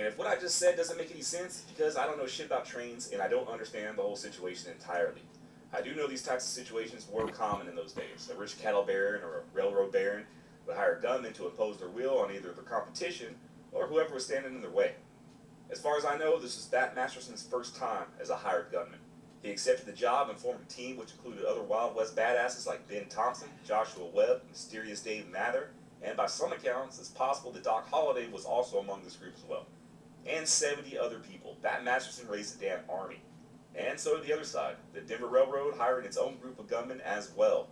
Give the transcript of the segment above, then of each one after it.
And if what I just said doesn't make any sense, it's because I don't know shit about trains and I don't understand the whole situation entirely. I do know these types of situations were common in those days. A rich cattle baron or a railroad baron would hire gunmen to impose their will on either their competition or whoever was standing in their way. As far as I know, this was Bat Masterson's first time as a hired gunman. He accepted the job and formed a team which included other Wild West badasses like Ben Thompson, Joshua Webb, Mysterious Dave Mather, and by some accounts, it's possible that Doc Holliday was also among this group as well. And 70 other people. Bat Masterson raised a damn army. And so did the other side. The Denver Railroad hired its own group of gunmen as well.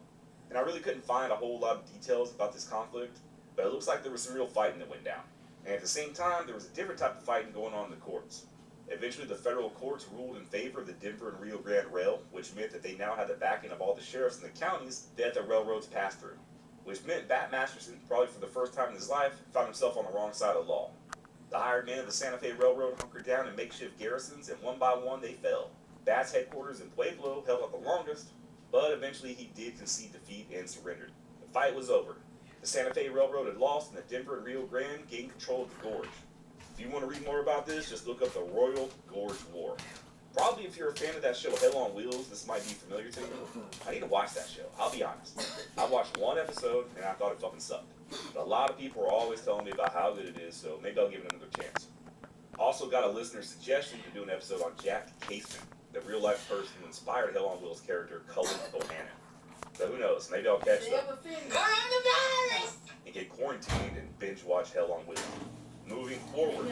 And I really couldn't find a whole lot of details about this conflict, but it looks like there was some real fighting that went down. And at the same time, there was a different type of fighting going on in the courts. Eventually, the federal courts ruled in favor of the Denver and Rio Grande Rail, which meant that they now had the backing of all the sheriffs in the counties that the railroads passed through. Which meant Bat Masterson, probably for the first time in his life, found himself on the wrong side of the law. The hired men of the Santa Fe Railroad hunkered down in makeshift garrisons, and one by one they fell. Bat's headquarters in Pueblo held out the longest, but eventually he did concede defeat and surrendered. The fight was over. The Santa Fe Railroad had lost, and the Denver and Rio Grande gained control of the gorge. If you want to read more about this, just look up the Royal Gorge War. Probably if you're a fan of that show Hell on Wheels, this might be familiar to you. I need to watch that show, I'll be honest. I watched one episode and I thought it fucking sucked. But a lot of people are always telling me about how good it is, so maybe I'll give it another chance. Also got a listener suggestion to do an episode on Jack Caseman, the real life person who inspired Hell on Wheels character Cullen Bohannon. So who knows, maybe I'll catch them and get quarantined and binge watch Hell on Wheels. Moving forward,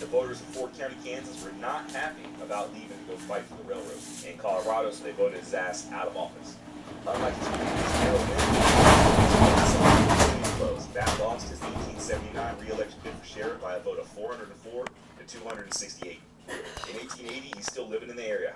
the voters of Fort County, Kansas were not happy about leaving to go fight for the railroad in Colorado, so they voted his ass out of office. Unlike his previous Harold close, Bat lost his 1879 re-election bid for sheriff by a vote of 404 to 268. In 1880, he's still living in the area,